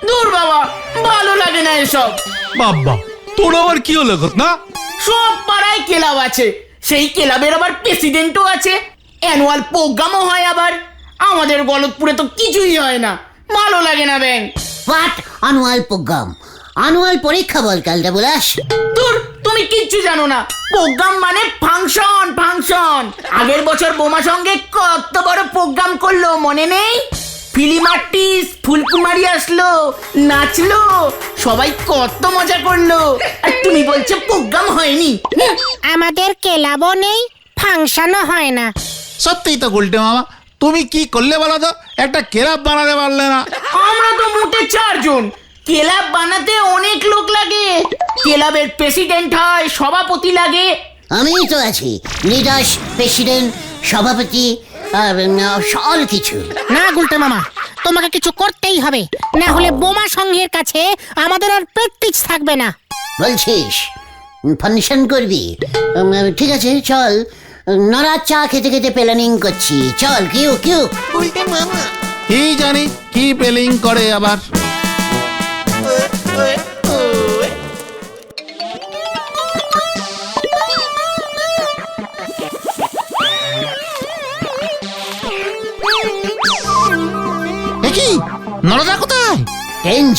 দূর বাবা, ভালো লাগে না এসব। বাবা, তোর আবার কি হলো না? সব পাড়ায় ক্লাব আছে, সেই ক্লাবের আবার প্রেসিডেন্টও আছে, অ্যানুয়াল প্রোগ্রামও হয় আবার। আমাদের গলতপুরে তো কিছুই হয় না, ভালো লাগে না ব্যাং। What annual programme? আনুয়াল পরীক্ষা বল কালটা বলাস। দূর, তুমি কিচ্ছু জানো না। প্রোগ্রাম মানে ফাংশন, ফাংশন। আগের বছর বোমা সঙ্গে কত বড় প্রোগ্রাম করলো মনে নেই? ফিল্ম আর্টিস্ট ফুলকুমারি আসলো, নাচলো, সবাই কত মজা করলো। আর তুমি বলছো প্রোগ্রাম হয়নি? আমাদের ক্লাবও নেই, ফাংশনও হয় না। সত্যিই তো গুলটে মামা, তুমি কি করলে বলো তো? একটা ক্লাব বানাতে পারলে না? আমরা তো মোটে 4 জন। ক্লাব বানাতে অনেক লোক লাগে। ক্লাবের প্রেসিডেন্ট হয়, সভাপতি লাগে। আমিই তো আছি, লিডার, প্রেসিডেন্ট, সভাপতি, সব কিছু। না গুলটে মামা, তোমাকে কিছু করতেই হবে, না হলে বোমা সংঘের কাছে আমাদের আর প্র্যাকটিস থাকবে না। বলছিস ফাংশন করবি? ঠিক আছে চল, নড়ার চা খেতে খেতে প্ল্যানিং করছি। চল, কিউ কিউ। কি জানি কি পেলিং করে আবার। কি নরদা কোথায়? টেন্স,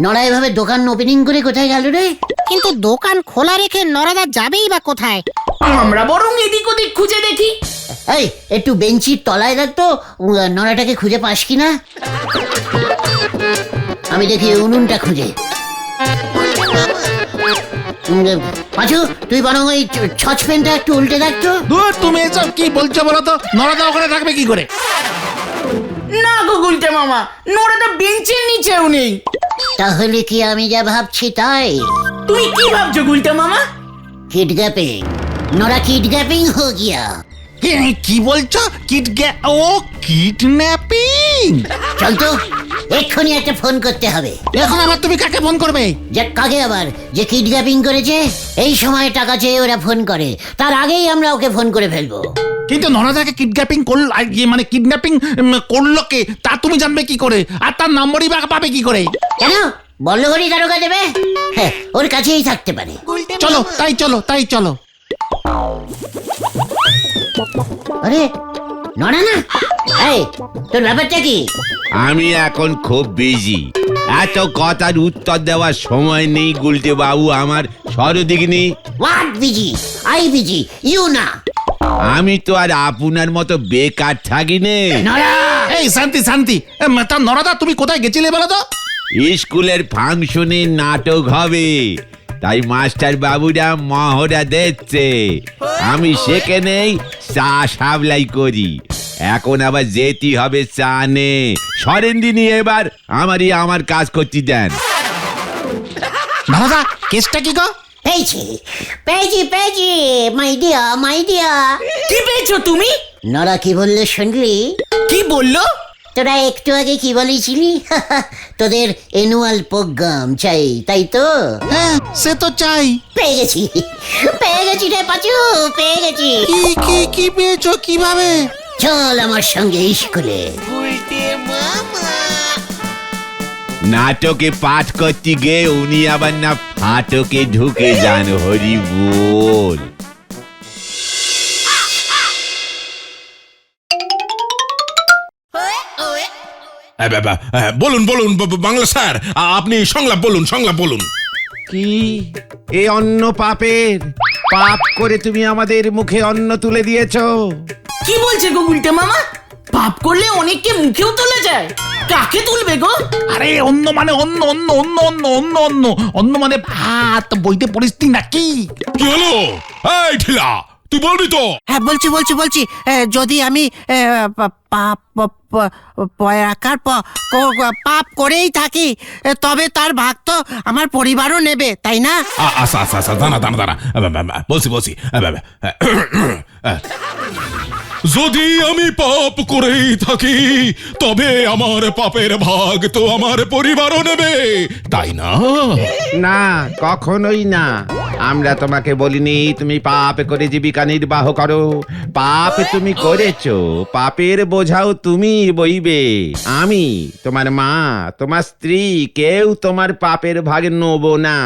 নড়া এভাবে দোকান ওপেনিং করে কোথায় গেল রে? কিন্তু দোকান খোলা রেখে নরাদা যাবেই বা কোথায়? আমরা বরং এদিক ওদিক খুঁজে দেখি। এই একটু বেঞ্চির তলায় রাখতো, নড়াটাকে খুঁজে পাস কিনা। আমি দেখি উনুনটা খুঁজে। পাঁচু, তুই বরং ওই সসপ্যানটা একটু উল্টে রাখতো। দূর, তুমি এসব কি বলছো বলো তো? নরদা ওখানে থাকবে কি করে? না গো গুলটে মামা, নোড়াটা বেঞ্চের নিচেও নেই। তাহলে কি আমি যা ভাবছি তাই? তুমি কি ভাবছো গুলটে মামা? কিডন্যাপিং, নড়া কিডন্যাপিং হো গিয়া। কি বলছো? কিডন্যাপিং? চল তো, এক্ষুনি একটা ফোন করতে হবে। এখন আবার তুমি কাকে ফোন করবে? যে কাকে আবার? যে কিডন্যাপিং করেছে। এই সময় টাকা চেয়ে ওরা ফোন করে, তার আগেই আমরা ওকে ফোন করে ফেলবো। কিন্তু নরদাকে কিডন্যাপিং করল, মানে কিডন্যাপিং করলো কে তা তুমি জানবে কি করে? আর তার নম্বরই বা পাবে কি করে? কেন বল্লভরি দারোগা দেবে? হ্যাঁ, ওর কাছেই থাকতে পারে। চলো তাই চলো। আরে নড়া না, এই তোর ব্যাপারটা কি? আমি এখন খুব বিজি, এত কথার উত্তর দেওয়ার সময় নেই গুলটে বাবু আমার। সরদিগনি, what busy? I busy, you না। আমি তো আর আপনার মতো বেকার থাকি নে। নড়া, এই শান্তি। তা নরদা তুমি কোথায় গেছিলে বলো তো? স্কুলের ফাংশনে নাটক হবে, তাই মাস্টার বাবুরা মহড়া দিচ্ছে, আমি সেখানেই চা সাপ্লাই করি। এখন আবার যেতে হবে চা নে। সরেন্দিনী এবার আমার কাজ করতে দেন। নরদা, কেসটা কি গো? পেয়েছি পেয়েছি, মাই ডিয়ার। কি পেয়েছো তুমি? নড়া কি বললে শুনলি? কি বললো? তোরা একটু আগে কি বলেছিলি? তোদের অ্যানুয়াল প্রোগ্রাম চাই, তাই তো? হ্যাঁ, সে তো চাই। পেয়ে গেছি রে পাচু, পেয়ে গেছি। কি পেয়েছো? কিভাবে? চল আমার সঙ্গে স্কুলে। নাটকে পাঠ করতে গিয়ে উনি আবার না ফাটকে ঢুকে যান। হরি বল। বলুন বাংলা স্যার, আপনি সংলাপ বলুন। কি এই অন্ন পাপের? পাপ করে তুমি আমাদের মুখে অন্ন তুলে দিয়েছো। কি বলছে গো গুলটে মামা? পাপ করলে অনেককে মুখেও তোলা যায়? কাকে তুলবে গো? আরে অন্য মানে অন্য মানে ভাত। বইতে পরিস্থিতি নাকি? কি হলো? এই ঢিলা, তুই বলবি তো? হ্যাঁ বলছি। যদি আমি পাপ করেই থাকি, তবে তার ভাগ তো আমার পরিবারও নেবে, তাই না? আচ্ছা, দাঁড়া। বলছি। যদি আমি পাপ করেই থাকি, তবে আমার পাপের ভাগ তো আমার পরিবারও নেবে, তাই না? না, কখনোই না। আমরা তোমাকে বলিনি তুমি পাপ করে জীবিকা নির্বাহ করো। পাপ তুমি করেছো, পাপের বোঝাও তুমি বইবে। আমি, তোমার মা, তোমার স্ত্রী, কেউ তোমার পাপের ভাগ নেবো না।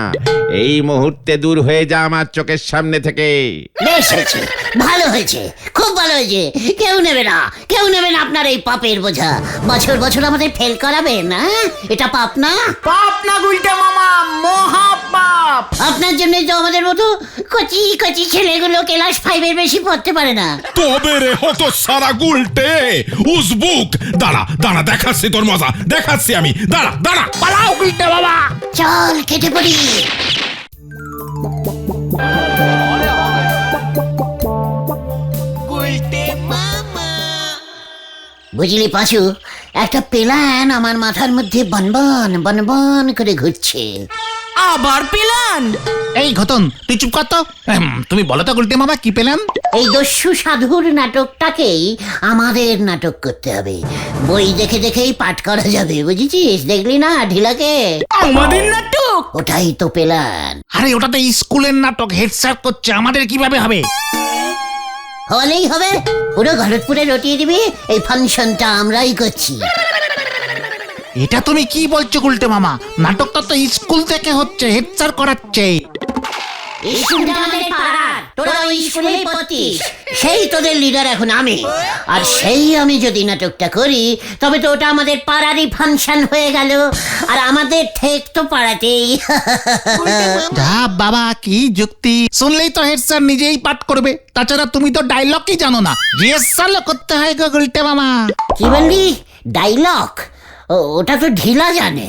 এই মুহূর্তে দূর হয়ে যা আমার চোখের সামনে থেকে। বেশ হয়েছে, ভালো হয়েছে, খুব ভালো হয়েছে। কেউ নেবে না, কেউ নেবে না আপনার এই পাপের বোঝা। বছর বছর আমাদের ফেল করাবেন না, এটা পাপ না? পাপ না গুলটে মামা, মহা পাপ। আপনার জন্যই তো আমাদের মতো কচি কচি ছেলেগুলো ক্লাস 5-এর বেশি পড়তে পারে না। তবে রে হতো সারা গুলটে উসবুক। দাঁড়া দাঁড়া, দেখাচ্ছি তোর মজা, দেখাচ্ছি আমি। দাঁড়া দাঁড়া, পালাও গুলটে বাবা। চল কেটে পড়ি। বুঝলি পাশু, একটা প্ল্যান আমার মাথার মধ্যে বনবন বনবন করে ঘুরছে। আবার পেলান? এই ঘটন, তুই চুপ কর তো। তুমি বলো তো গুলটে মামা, কি পেলেন? এই দস্যু সাধুর নাটকটাকেই আমাদের নাটক করতে হবে। বই দেখে দেখেই পাঠ করা যাবে, বুঝেছিস? দেখলি না ঢিলাকে? আমাদের নাটক? ওটাই তো প্ল্যান। আরে ওটা তো স্কুলের নাটক, হেড স্যার করছে, আমাদের কিভাবে হবে? হলেই হবে, পুরো ঘরতপুরে রটিয়ে দিবি। এই ফাংশনটা আমরাই করছি। এটা তুমি কি বলছো গুলটে মামা? নাটকটা তো স্কুল থেকে হচ্ছে, হেড স্যার করাচ্ছে। স্কুলটা আমাদের পাড়ার, তোরা ওই স্কুলেই পড়তিস। সেই তোদের লিডার এখন আমি। আর সেই আমি যদি নাটকটা করি, তবে তো ওটা আমাদের পাড়ারই ফাংশন হয়ে গেল। আর আমাদের ঠেক তো পাড়াতেই। যা বাবা, কি যুক্তি! শুনলেই তো হেড স্যার নিজেই পাঠ করবে। তাছাড়া তুমি তো ডায়লগই জানো না, রিহার্সাল করতে হয় গো গুলটে মামা। কি বললি? ডায়লগ? ওটা তো ঢিলা জানে।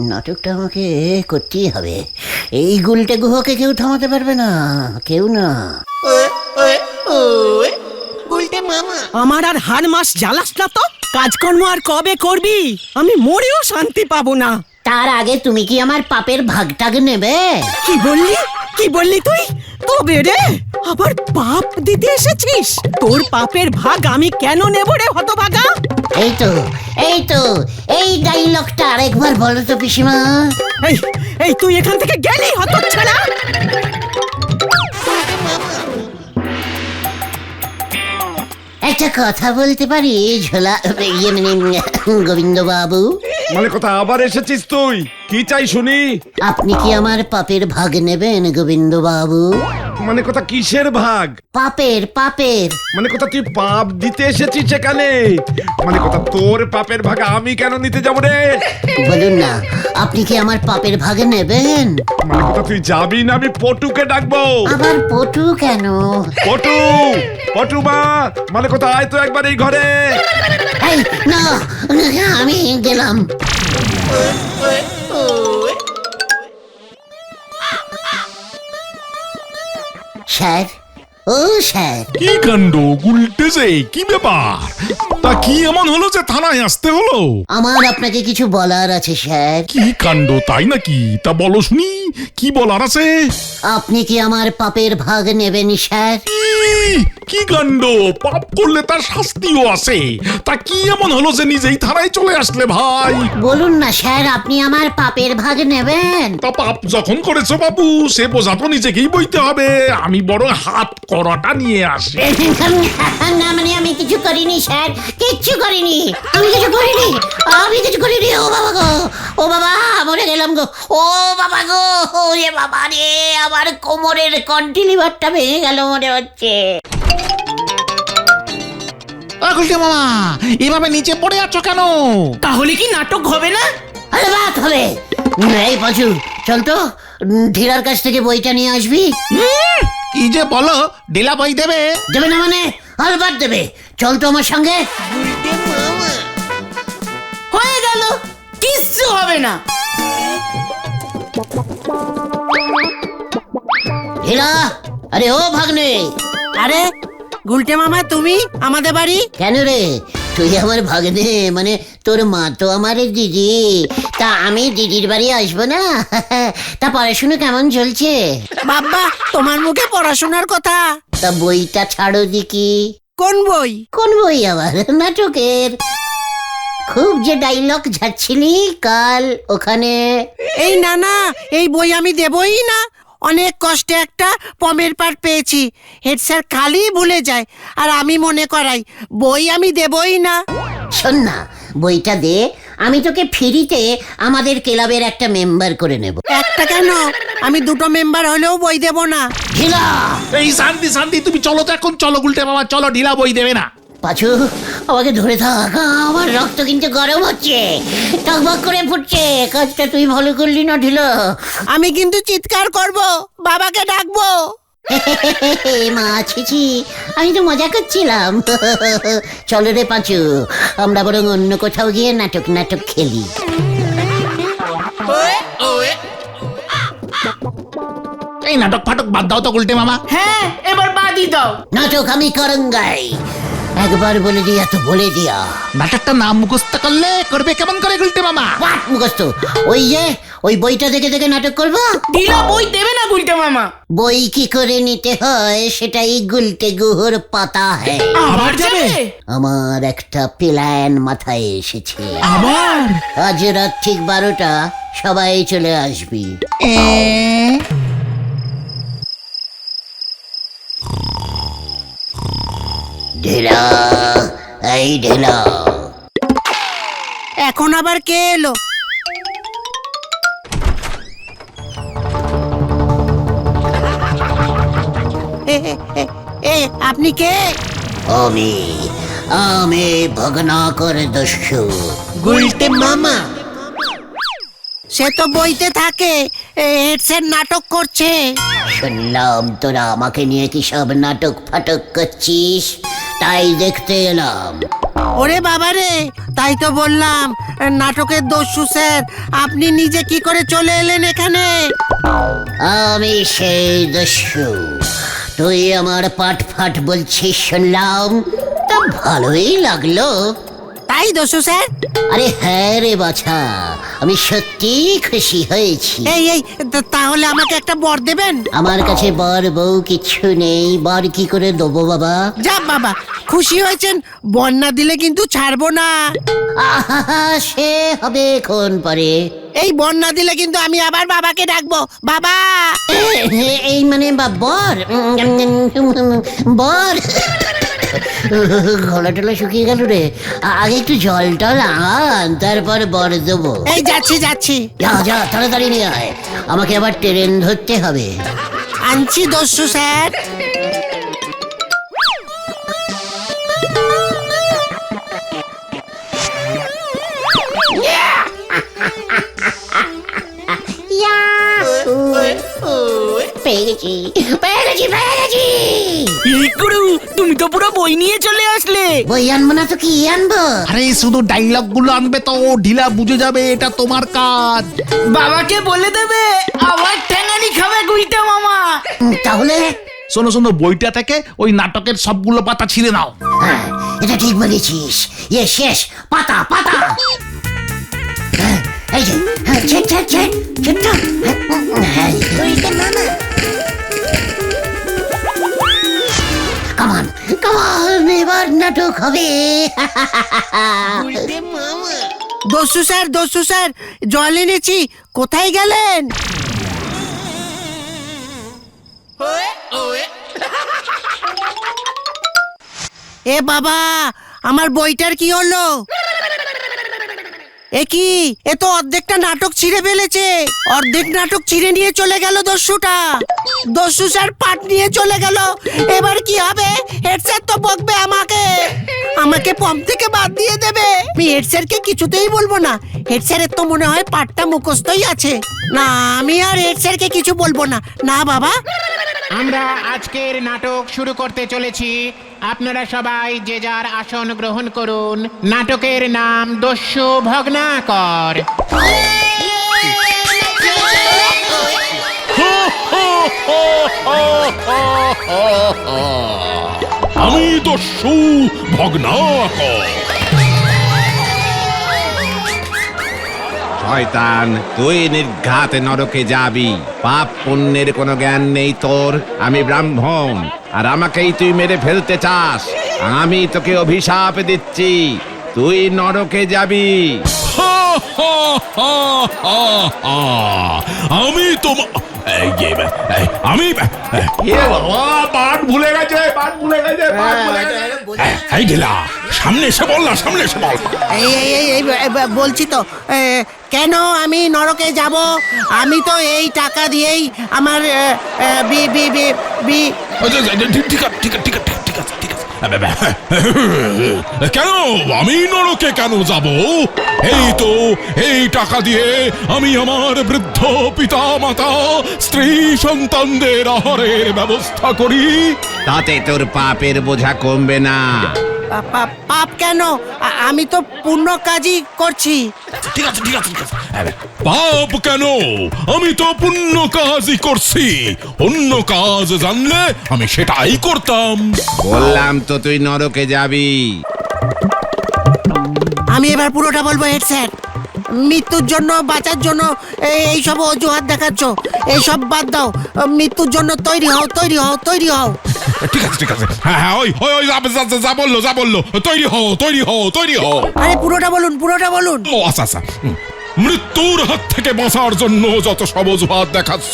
নাটকটা আমাকে করতেই হবে। এই গুলটে গুহকে কেউ থামাতে পারবে না, কেউ না। আমার আর হার মাস জ্বালাস না তো। কাজকর্ম আর কবে করবি? আমি মরেও শান্তি পাবো না। তার আগে তুমি কি আমার পাপের ভাগটাকে নেবে? কি বললি? কি বললি তুই? তবে রে, আবার পাপ দিতে এসেছিস? তোর পাপের ভাগ আমি কেন নেব রে হতভাগা? এই তো, এই তো, এই ডায়লগটা আরেকবার বলো তো পিসিমা। এই এই তুই এখান থেকে গেলি হতচ্ছাড়া। একটা কথা বলতে পারি ঝোলা, ইয়ে মানে গোবিন্দ বাবু? মানে কথা আবার এসেছিস তুই? কি চাই শুনি? আপনি কি আমার পাপের ভাগ নেবেন গোবিন্দ বাবু? মানে কথা কিসের ভাগ? পাপের, পাপের। মানে কথা তুই পাপ দিতে এসেছিস সেখানে? মানে কথা তোর পাপের ভাগ আমি কেন নিতে যাবো রে? বলুন না, আপনি কি আমার পাপের ভাগ নেবেন? মানে কথা তুই যাবি না, আমি পটুকে ডাকবো। আবার পটু কেন? পটু, পটু মা, মানে কথা আয় তো একবার এই ঘরে। এই না, আমি গেলাম। স্যার, ও স্যার। কি কাণ্ড গুলটে যে, কি ব্যাপার? তা কি এমন হলো যে থানায় আসতে হলো? আমার আপনাকে কিছু বলার আছে স্যার। কি কাণ্ড, তাই নাকি? তা বলো শুনি, কি বলার আছে? আপনি কি আমার পাপের ভাগ নেবেন স্যার? কি কাণ্ড! পাপ করলে তার শাস্তিও আছে। তা কি এমন হলো যে নিজেই থানায় চলে আসলে ভাই? বলুন না স্যার, আপনি আমার পাপের ভাগ নেবেন? তা পাপ যখন করেছো বাবু, সে বোঝা তো নিজেকেই বইতে হবে। আমি বড় হাত করাটা নিয়ে আসি। না মানে আমি কিছু করিনি স্যার, কিচ্ছু করিনি। আমি কিছু করিনি, আমি কিছু করিনি। ও বাবা গো, ও বাবা, মরে গেলাম গো। ও বাবা গো, ওরে বাবা রে, আমার কোমরের কন্টিলিভারটা ভেঙে গেল মনে হচ্ছে। গুলটে মামা, এভাবে নিচে পড়ে আছো কেন? তাহলে কি নাটক হবে না? আরে বাত হবে। এই পাঁচু, চল তো ঢিলার কাছ থেকে বইটা নিয়ে আসবি। কি যে বলো, ডিলা বই দেবে? দেবে না মানে? আলবাত দেবে। চল তো আমার সঙ্গে। হয়ে গেল, কিচ্ছু হবে না। ঢিলা, আরে ও ভাগ্নে। আরে গুলটে মামা, তুমি আমাদের বাড়ি? কেন রে, তুই আমার ভাগ্নে? মানে তোর মা তো আমার দিদি, তা আমি দিদির বাড়ি আসবো না? তা পড়াশুনো কেমন চলছে? বাবা, তোমার মুখে পড়াশোনার কথা। তা বইটা ছাড়ো দেখি। কোন বই? কোন বই আবার? নাটকের। খুব যে ডায়লগ ঝাড়ছিলি কাল ওখানে। এই না না, এই বই আমি দেবই না। অনেক কষ্টে একটা পমের পাঠ পেয়েছি, হেড স্যার খালি ভুলে যায় আর আমি মনে করাই। বই আমি দেবই না। শোন না, বইটা দে, আমি তোকে ফ্রিতে আমাদের ক্লাবের একটা মেম্বার করে নেব। একটা কেন, আমি 2টো মেম্বার হলেও বই দেব না। ঢিলা এই শান্তি শান্তি, তুমি চলো তো এখন, চলো গুলটে মামা, চলো, ঢিলা বই দেবে না। পাঁচু, আমাকে ধরে থাক, আমার রক্ত কিন্তু গরম হচ্ছে, টকবক করে ফুটছে। কাজটা তুই ভালো করলি না ঢিলা। আমি কিন্তু চিৎকার করব, বাবাকে ডাকবো। মা ছিছি, আমি তো মজা করছিলাম। চলো রে পাঁচু, আমরা বরং অন্য কোথাও গিয়ে নাটক নাটক খেলি। এই নাটক ফাটক বাদ দাও তো গুলটে মামা। হ্যাঁ, এবার বাদই দাও। নাটক আমি করঙ্গাই, একবার বলে দিয়া তো বলে দিয়া। নাটকটা নাম মুখস্থ করলে করবে কেমন করে গুলটে মামা? পাট মুখস্থ, ওই যে ওই বইটা দেখে দেখে নাটক করবো। ঢিলা বই দেবে না গুলটে মামা। বই কি করে নিতে হয় সেটাই গুলটে গুহর পাতা হ্যাঁ। আবার যাবে? আমার একটা প্ল্যান মাথায় এসেছে। আবার? আজ রাত ঠিক 12টা সবাই চলে আসবি। ঢেলা, এই ঢেলা। এখন আবার কে এলো? আপনি কে? আমি আমি ভগ্নাকর দস্যু গুলটে মামা। সে তো বইতে থাকে, হেড স্যার নাটক করছে। শুনলাম তোরা আমাকে নিয়ে কি সব নাটক ফাটক করছিস, তাই দেখতে এলাম। ওরে বাবা রে, তাই তো বললাম নাটকের দস্যু স্যার। আপনি নিজে কি করে চলে এলেন এখানে? আমি সেই দস্যু, তুই আমার পাট ফাট বলছিস শুনলাম, তা ভালোই লাগলো। তাই দস্যু স্যার? আরে হ্যাঁ রে বাছা, আমি সত্যি খুশি হয়েছি। এই তাহলে আমাকে একটা বর দেবেন? আমার কাছে বর বউ কিছু নেই, বর কি করে দেবো বাবা? যা বাবা, খুশি হয়েছেন, বর না দিলে কিন্তু ছাড়বো না। আহা, সে হবে কোন পরে। এই বর না দিলে কিন্তু আমি আবার বাবাকে ডাকবো, বাবা। এই মানে বর বর। গলা টলা শুকিয়ে গেল রে, আগে একটু জল টল আন, তারপর বর দেবো। এই যাচ্ছি যাচ্ছি। যা যা তাড়াতাড়ি নিয়ে আয়, আমাকে আবার ট্রেন ধরতে হবে। আনছি দস্যু স্যার। পেয়ে গেছি পেয়ে গেছি পেয়ে গেছি। গুরু, তুমি তো পুরো বই নিয়ে চলে আসলে। বই আনবো না তো কি আনবো? আরে শুধু ডায়লগ গুলো আনবে তো, ঢিলা বুঝে যাবে এটা তোমার কাজ। বাবাকে বলে দেবে আবার ঠ্যাঙানি খাবে গুলটে মামা। তাহলে শোনো শোনো, বইটা থেকে ওই নাটকের সবগুলো পাতা ছিঁড়ে নাও। হ্যাঁ, এটা ঠিক বলেছিস। শেষ পাতা পাতা। হ্যাঁ, এই যে ছেট ছেট ছেট ছেট। কামান কামান, এবার নাটক হবে। দস্যু স্যার জল এনেছি, কোথায় গেলেন? এ বাবা, আমার বইটার কি হলো? এ কি, এ তো অর্ধেকটা নাটক ছিঁড়ে ফেলেছে। অর্ধেক নাটক ছিঁড়ে নিয়ে চলে গেল দস্যুটা। দস্যু স্যার পাট নিয়ে চলে গেল, এবার কি হবে? হেড স্যার তো বকবে আমাকে পম থেকে বাদ দিয়ে দেবে। আমি হেড স্যারকে কিছুতেই বলবো না, হেড স্যারের তো মনে হয় পাটটা মুখস্থই আছে। না, আমি আর হেড স্যারকে কিছু বলবো না। না বাবা, আমরা আজকের নাটক শুরু করতে চলেছি। আপনারা সবাই যে যার আসন গ্রহণ করুন। নাটকের নাম দস্যু ভগ্নাকর। আমি দস্যু ভগ্নাকর। শয়তান, তুই নির্ঘাত নরকে যাবি। পাপ পুণ্যের কোনো জ্ঞান নেই তোর। আমি ব্রাহ্মণ, আর আমাকেই তুই মেরে ফেলতে চাস। আমি তোকে অভিশাপ দিচ্ছি, তুই নরকে যাবি। হা, হা, হা, হা, হা। আমি তোমার আমি এ বাবা, পাট ভুলে গেছে, পাট ভুলে গেছে, পাট ভুলে গেছে। এই ঢিলা, সামনে এসে বল না, সামনে এসে বল। বলছি তো কেন আমি নরকে যাব? আমি তো এই টাকা দিয়েই আমার বি বি বি বি ঠিক আছে, ঠিক আছে, ঠিক আছে, ঠিক আছে, ঠিক আছে। কেন আমি নরকে কেন যাব? এই তো এই টাকা দিয়ে আমি আমার বৃদ্ধ পিতা মাতা স্ত্রী সন্তানদের আহারের ব্যবস্থা করি। তাতে তোর পাপের বোঝা কমবে না। পাপ কেন? আমি তো পুণ্য কাজই করছি। ঠিক আছে, ঠিক আছে, ঠিক আছে। পাপ কেন? আমি তো পুণ্য কাজই করছি। অন্য কাজ জানলে আমি সেটাই করতাম। বললাম তো তুই নরকে যাবি। আমি এবার পুরোটা বলবো হেড স্যার। মৃত্যুর জন্য বাঁচার জন্য এইসব অজুহাত দেখাচ্ছ, এইসব বাদ দাও। মৃত্যুর জন্য তৈরি হও, তৈরি হও, তৈরি হও। ঠিক আছে, ঠিক আছে। হ্যাঁ, হ্যাঁ, ওই ওই ওই যা বললো, যা বললো। তৈরি হও, তৈরি হও, তৈরি হও। আরে পুরোটা বলুন, পুরোটা বলুন। ও আচ্ছা, আচ্ছা। মৃত্যুর হাত থেকে বাঁচার জন্য যত সব অজুহাত দেখাচ্ছ,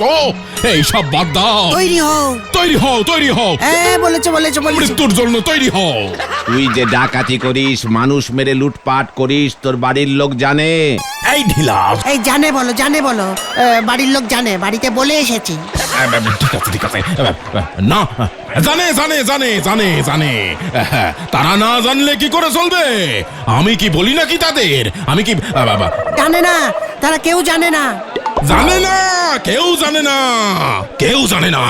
এই সব বাদ দাও। তৈরি হও, তৈরি হও, তৈরি হও। হ্যাঁ বলেছে, বলেছে, বলেছে। মৃত্যুর জন্য তৈরি হও। তুই যে ডাকাতি করিস, মানুষ মেরে লুটপাট করিস, তোর বাড়ির লোক জানে। এই ঢিলা। এই জানে বলো, জানে বলো। বাড়ির লোক জানে, বাড়িতে বলে এসেছি। ঠিক আছে, ঠিক আছে। না, জানে, জানে, জানে, জানে, জানে। তারা না জানলে কি করে চলবে? আমি কি বলি নাকি তাদের? আমি কি জানে না, তারা কেউ জানে না। জানে না, কেউ জানে না, কেউ জানে না।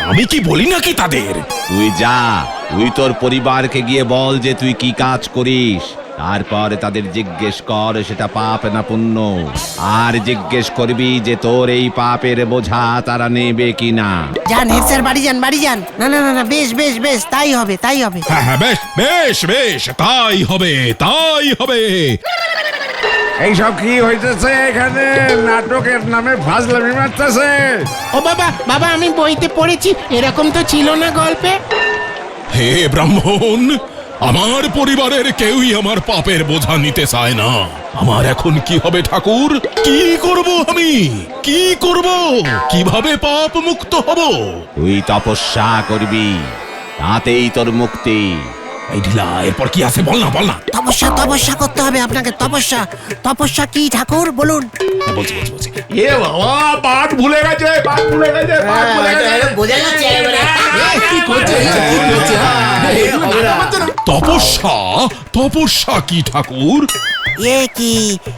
আমি কি বলি নাকি তাদের? তুই যা, তুই তোর পরিবারকে গিয়ে বল যে তুই কি কাজ করিস। তারপর তাদের জিজ্ঞেস কর সেটা পাপ না পুণ্য। আর জিজ্ঞেস করবি যে তোর এই পাপের বোঝা তারা নেবে কিনা। যান হেড স্যার, বাড়ি যান, বাড়ি যান। না না না না, বেশ বেশ বেশ, তাই হবে, তাই হবে। হ্যাঁ, হ্যাঁ, বেশ, বেশ, বেশ, তাই হবে, তাই হবে। এইসব কি হইতেছে এখানে? নাটকের নামে ফাজলামি মারতেছে। ও বাবা, বাবা আমি বইতে পড়েছি, এরকম তো ছিল না গল্পে। হে ব্রাহ্মণ, আমার পরিবারের কেউই আমার পাপের বোঝা নিতে চায় না। আমার এখন কি হবে ঠাকুর? কি করব আমি? কি করব? কিভাবে পাপ মুক্ত হব? তুই তপস্যা করবি, তাতেই তোর মুক্তি। এই ঢিলা, এরপর কি আছে বল না, বল না। তপস্যা, তপস্যা করতে হবে আপনাকে। তপস্যা, তপস্যা কি ঠাকুর বলুন? বলছি, বলছি, বলছি। এ বাবা, পাট ভুলে গেছে, পাট ভুলে গেছে, পাট ভুলে গেছে। বোঝা যাচ্ছে এবারে। তপস্যা, তপস্যা কি ঠাকুর? এ কি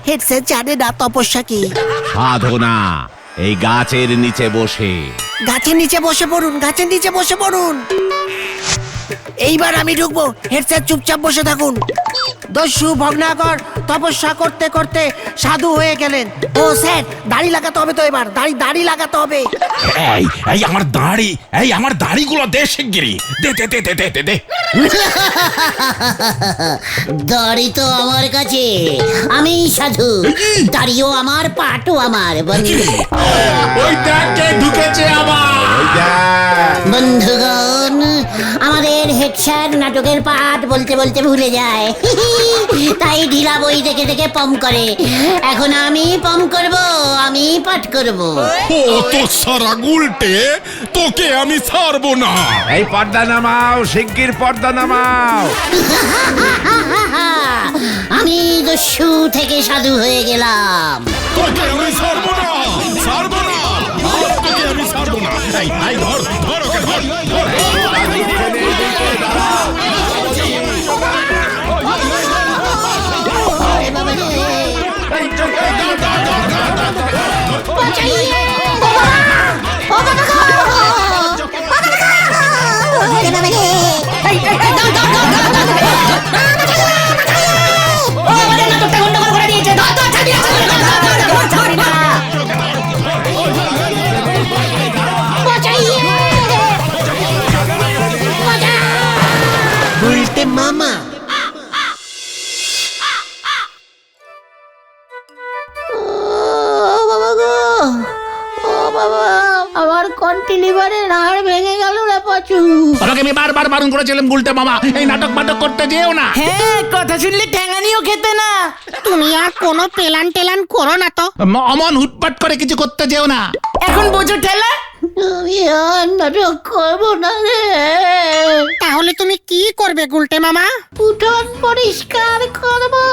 হেড স্যার জানে না তপস্যা কি? সাধনা, এই গাছের নিচে বসে। গাছের নিচে বসে পড়ুন, গাছের নিচে বসে পড়ুন। এইবার আমি ঢুকবো, হেড স্যার চুপচাপ বসে থাকুন। দস্যু ভগ্নাকর তপস্যা করতে করতে সাধু হয়ে গেলেন। ও স্যার, দাড়ি লাগাতে হবে তো এবার, দাড়ি দাড়ি লাগাতে হবে। এই এই আমার দাড়ি, এই আমার দাড়িগুলো দে শিগগিরি, দে দে দে দে দে দে। দাড়ি তো আমার কাছে, আমি সাধু। দাড়িও আমার, পাটও আমার। ওই দেখে ঢুকেছে আবার। বন্ধুগণ, আমাদের হেড স্যার নাটকের পাঠ বলতে বলতে ভুলে যায়, তাই ঢিলা বই দেখে দেখে পম করে। এখন আমি পম করব, আমি পাঠ করব। ও তো সারা গুলটে, তোকে আমি ছাড়বো না। এই পর্দা নামাও, শিগগির পর্দা নামাও। আমি দস্যু থেকে সাধু হয়ে গেলাম। তোকে আমি ছাড়বো না, ছাড়বো না, তোকে আমি ছাড়বো না। এই এই ধর, ধর ওকে, ধর, ধর। বলতে মামা। আমার কন্টিলিভারের হাড় ভেঙে গেল রে পাচু। তোমাকে আমি বারবার বারণ করেছিলাম গুলটে মামা, এই নাটক মাটক করতে যেও না। হ্যাঁ, কথা শুনলে ঠ্যাঙানিও খেতে না। তুমি আর কোনো পেলান টেলান করো না তো। অমন হুটপাট করে কিছু করতে যেও না। এখন বোঝো ঠেলা। আমি আর নাটক করবো না রে। তাহলে তুমি কি করবে গুলটে মামা? উঠোন পরিষ্কার করবো।